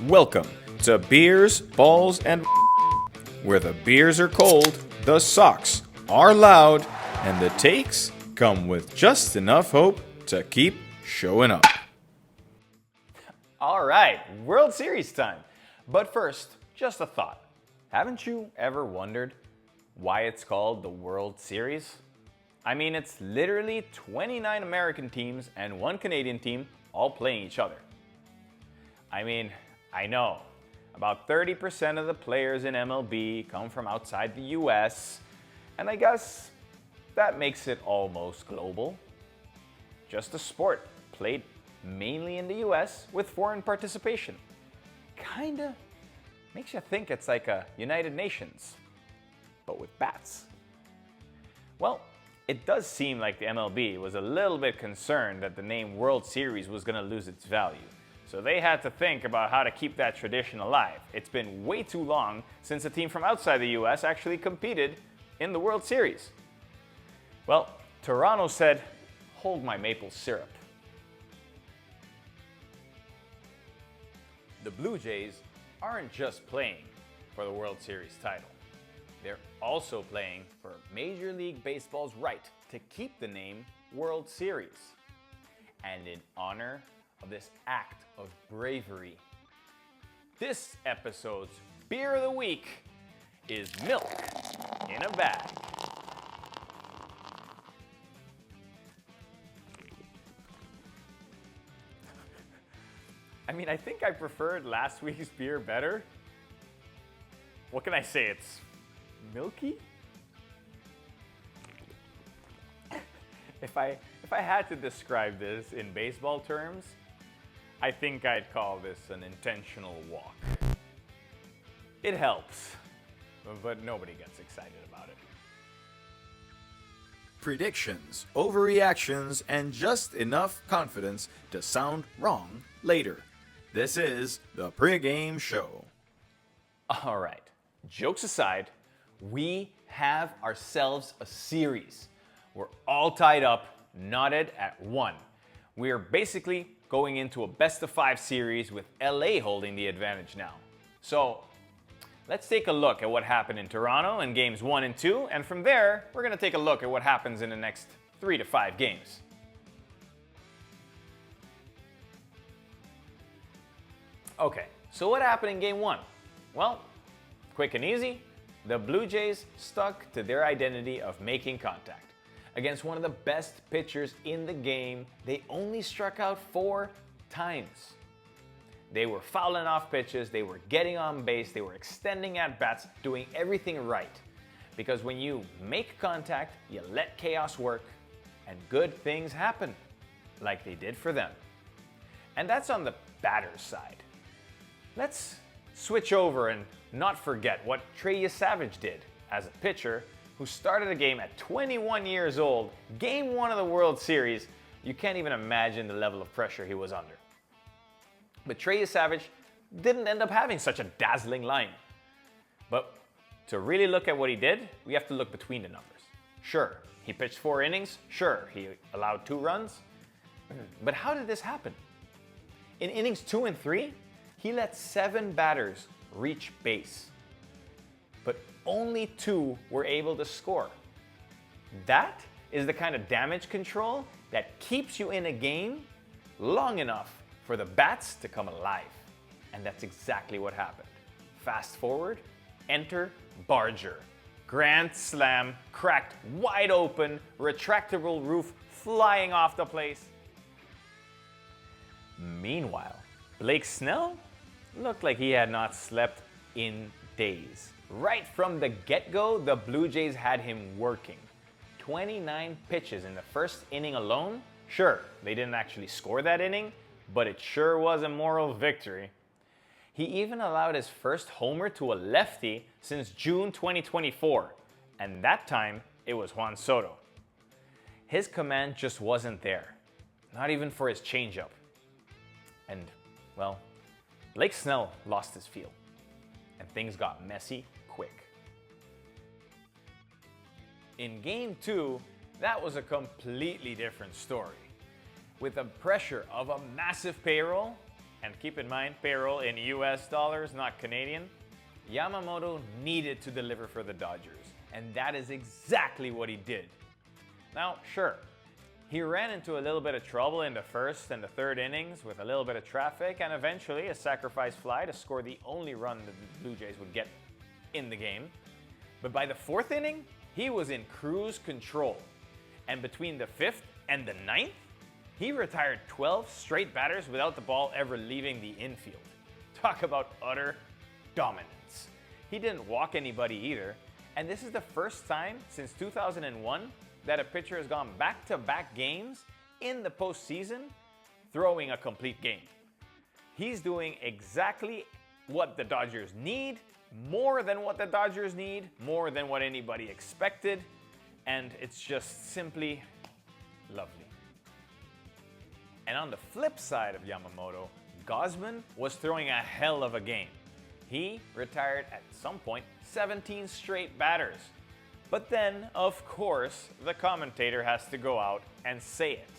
Welcome to Beers, Balls, and where the beers are cold, the socks are loud, and the takes come with just enough hope to keep showing up. All right, World Series time. But first, just a thought. Haven't you ever wondered why it's called the World Series? I mean, it's literally 29 American teams and one Canadian team all playing each other. I mean, I know, about 30% of the players in MLB come from outside the US, and I guess that makes it almost global. Just a sport played mainly in the US with foreign participation. Kinda makes you think it's like a United Nations, but with bats. Well, it does seem like the MLB was a little bit concerned that the name World Series was going to lose its value. So they had to think about how to keep that tradition alive. It's been way too long since a team from outside the US actually competed in the World Series. Well, Toronto said, "Hold my maple syrup." The Blue Jays aren't just playing for the World Series title. They're also playing for Major League Baseball's right to keep the name World Series. And in honor of this act of bravery, this episode's Beer of the Week is milk in a bag. I mean, I think I preferred last week's beer better. What can I say? It's milky? If I had to describe this in baseball terms, I think I'd call this an intentional walk. It helps, but nobody gets excited about it. Predictions, overreactions, and just enough confidence to sound wrong later. This is the PreA Game Show. All right, jokes aside, we have ourselves a series. We're all tied up, knotted at 1. We're basically going into a best-of-5 series with LA holding the advantage now. So let's take a look at what happened in Toronto in games 1 and 2, and from there, we're going to take a look at what happens in the next 3 to 5 games. Okay, so what happened in game 1? Well, quick and easy, the Blue Jays stuck to their identity of making contact. Against one of the best pitchers in the game, they only struck out 4 times. They were fouling off pitches, they were getting on base, they were extending at bats, doing everything right. Because when you make contact, you let chaos work, and good things happen, like they did for them. And that's on the batter's side. Let's switch over and not forget what PreA Savage did as a pitcher who started a game at 21 years old, game 1 of the World Series. You can't even imagine the level of pressure he was under. But PreA Savage didn't end up having such a dazzling line. But to really look at what he did, we have to look between the numbers. Sure, he pitched 4 innings. Sure, he allowed 2 runs. But how did this happen? In innings 2 and 3, he let 7 batters reach base. But only 2 were able to score. That is the kind of damage control that keeps you in a game long enough for the bats to come alive. And that's exactly what happened. Fast forward, enter Barger. Grand slam, cracked wide open, retractable roof flying off the place. Meanwhile, Blake Snell looked like he had not slept in days. Right from the get-go, the Blue Jays had him working. 29 pitches in the first inning alone. Sure, they didn't actually score that inning, but it sure was a moral victory. He even allowed his first homer to a lefty since June 2024, and that time it was Juan Soto. His command just wasn't there, not even for his changeup. And, well, Blake Snell lost his feel, and things got messy quick. In game 2, that was a completely different story. With the pressure of a massive payroll and keep in mind, payroll in US dollars, not Canadian, Yamamoto needed to deliver for the Dodgers, and that is exactly what he did. Now, sure, he ran into a little bit of trouble in the first and the third innings with a little bit of traffic and eventually a sacrifice fly to score the only run that the Blue Jays would get in the game. But by the fourth inning, he was in cruise control. And between the fifth and the ninth, he retired 12 straight batters without the ball ever leaving the infield. Talk about utter dominance. He didn't walk anybody either, and this is the first time since 2001 that a pitcher has gone back-to-back games in the postseason throwing a complete game. He's doing exactly what the Dodgers need, more than what the Dodgers need, more than what anybody expected, and it's just simply lovely. And on the flip side of Yamamoto, Gausman was throwing a hell of a game. He retired at some point 17 straight batters. But then, of course, the commentator has to go out and say it.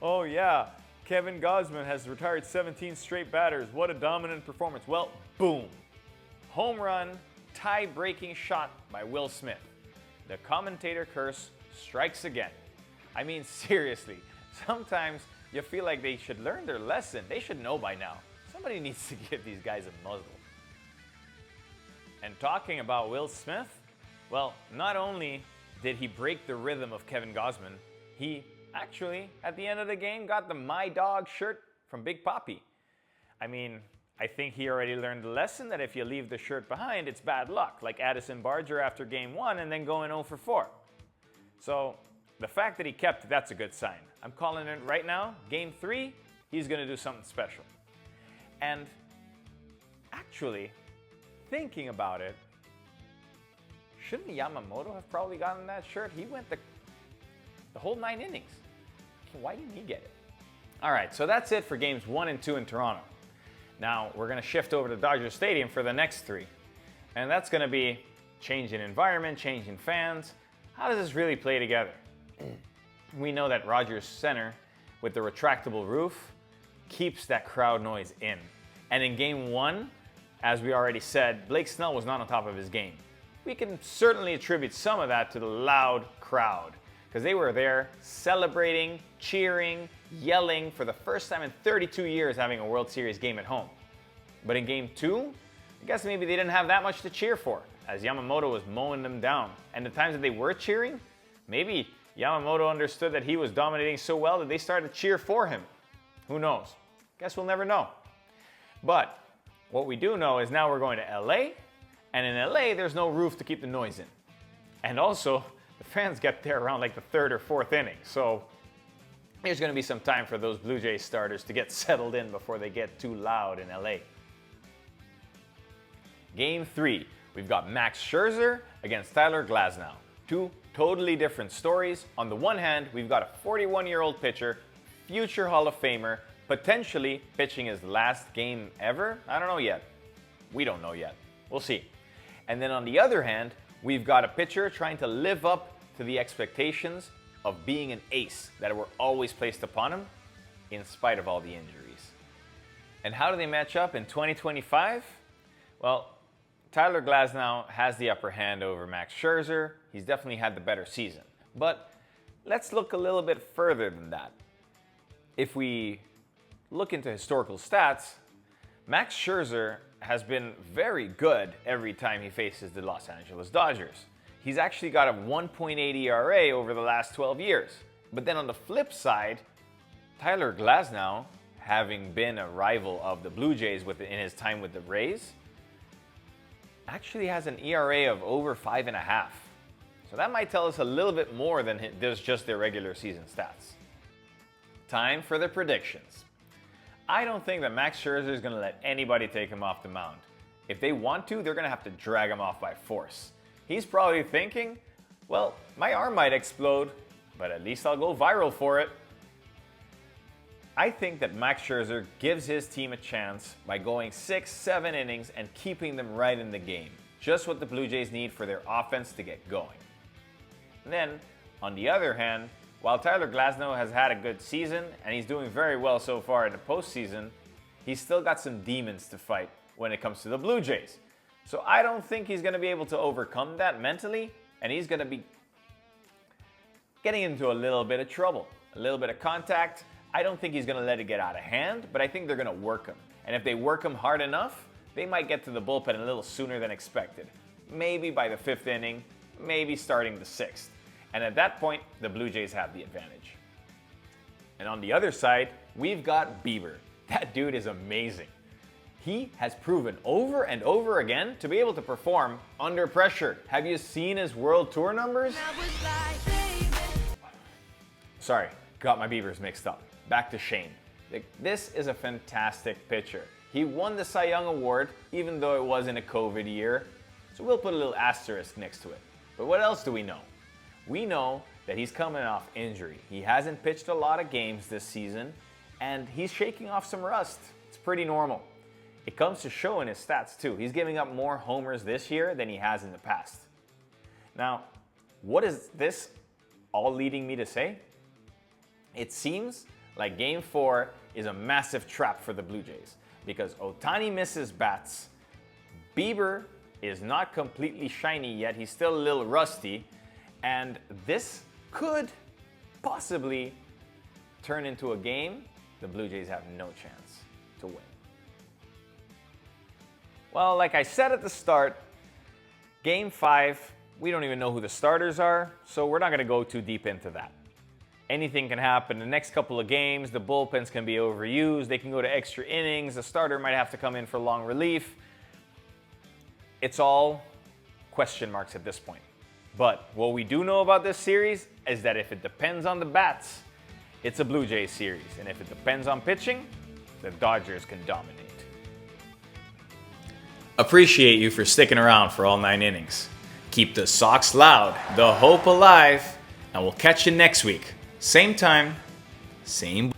Oh yeah, Kevin Gausman has retired 17 straight batters. What a dominant performance. Well, boom. Home run, tie-breaking shot by Will Smith. The commentator curse strikes again. I mean, seriously, sometimes you feel like they should learn their lesson. They should know by now. Somebody needs to give these guys a muzzle. And talking about Will Smith, well, not only did he break the rhythm of Kevin Gausman, he actually, at the end of the game, got the My Dog shirt from Big Papi. I mean, I think he already learned the lesson that if you leave the shirt behind, it's bad luck, like Addison Barger after Game 1 and then going 0 for 4. So, the fact that he kept it, that's a good sign. I'm calling it right now, Game 3, he's going to do something special. And actually, thinking about it, shouldn't Yamamoto have probably gotten that shirt? He went the whole 9 innings. Why didn't he get it? All right, so that's it for Games 1 and 2 in Toronto. Now, we're going to shift over to Dodger Stadium for the next 3. And that's going to be change in environment, change in fans. How does this really play together? We know that Rogers Center, with the retractable roof, keeps that crowd noise in. And in Game 1, as we already said, Blake Snell was not on top of his game. We can certainly attribute some of that to the loud crowd, because they were there celebrating, cheering, yelling for the first time in 32 years having a World Series game at home. But in Game 2, I guess maybe they didn't have that much to cheer for, as Yamamoto was mowing them down. And the times that they were cheering, maybe Yamamoto understood that he was dominating so well that they started to cheer for him. Who knows? Guess we'll never know. But what we do know is now we're going to LA, and in LA there's no roof to keep the noise in. And also, the fans get there around like the 3rd or 4th inning, so there's going to be some time for those Blue Jays starters to get settled in before they get too loud in LA. Game 3, we've got Max Scherzer against Tyler Glasnow. Two totally different stories. On the one hand, we've got a 41-year-old pitcher, future Hall of Famer, potentially pitching his last game ever? I don't know yet. We don't know yet. We'll see. And then on the other hand, we've got a pitcher trying to live up to the expectations of being an ace that were always placed upon him in spite of all the injuries. And how do they match up in 2025? Well, Tyler Glasnow has the upper hand over Max Scherzer. He's definitely had the better season. But let's look a little bit further than that. If we look into historical stats, Max Scherzer has been very good every time he faces the Los Angeles Dodgers. He's actually got a 1.8 ERA over the last 12 years. But then on the flip side, Tyler Glasnow, having been a rival of the Blue Jays in his time with the Rays, actually has an ERA of over 5.5. So that might tell us a little bit more than just their regular season stats. Time for the predictions. I don't think that Max Scherzer is going to let anybody take him off the mound. If they want to, they're going to have to drag him off by force. He's probably thinking, well, my arm might explode, but at least I'll go viral for it. I think that Max Scherzer gives his team a chance by going 6-7 innings and keeping them right in the game. Just what the Blue Jays need for their offense to get going. And then, on the other hand, while Tyler Glasnow has had a good season and he's doing very well so far in the postseason, he's still got some demons to fight when it comes to the Blue Jays. So I don't think he's going to be able to overcome that mentally, and he's going to be getting into a little bit of trouble, a little bit of contact. I don't think he's going to let it get out of hand, but I think they're going to work him. And if they work him hard enough, they might get to the bullpen a little sooner than expected. Maybe by the 5th inning, maybe starting the 6th. And at that point, the Blue Jays have the advantage. And on the other side, we've got Bieber. That dude is amazing. He has proven over and over again to be able to perform under pressure. Have you seen his World Tour numbers? Sorry, got my Beavers mixed up. Back to Shane. This is a fantastic pitcher. He won the Cy Young Award, even though it was in a COVID year. So we'll put a little asterisk next to it. But what else do we know? We know that he's coming off injury. He hasn't pitched a lot of games this season, and he's shaking off some rust. It's pretty normal. It comes to show in his stats too. He's giving up more homers this year than he has in the past. Now, what is this all leading me to say? It seems like Game 4 is a massive trap for the Blue Jays because Ohtani misses bats. Bieber is not completely shiny yet. He's still a little rusty. And this could possibly turn into a game the Blue Jays have no chance to win. Well, like I said at the start, Game 5, we don't even know who the starters are, so we're not going to go too deep into that. Anything can happen. The next couple of games, the bullpens can be overused. They can go to extra innings. The starter might have to come in for long relief. It's all question marks at this point. But what we do know about this series is that if it depends on the bats, it's a Blue Jays series. And if it depends on pitching, the Dodgers can dominate. Appreciate you for sticking around for all 9 innings. Keep the Sox loud, the hope alive, and we'll catch you next week. Same time, same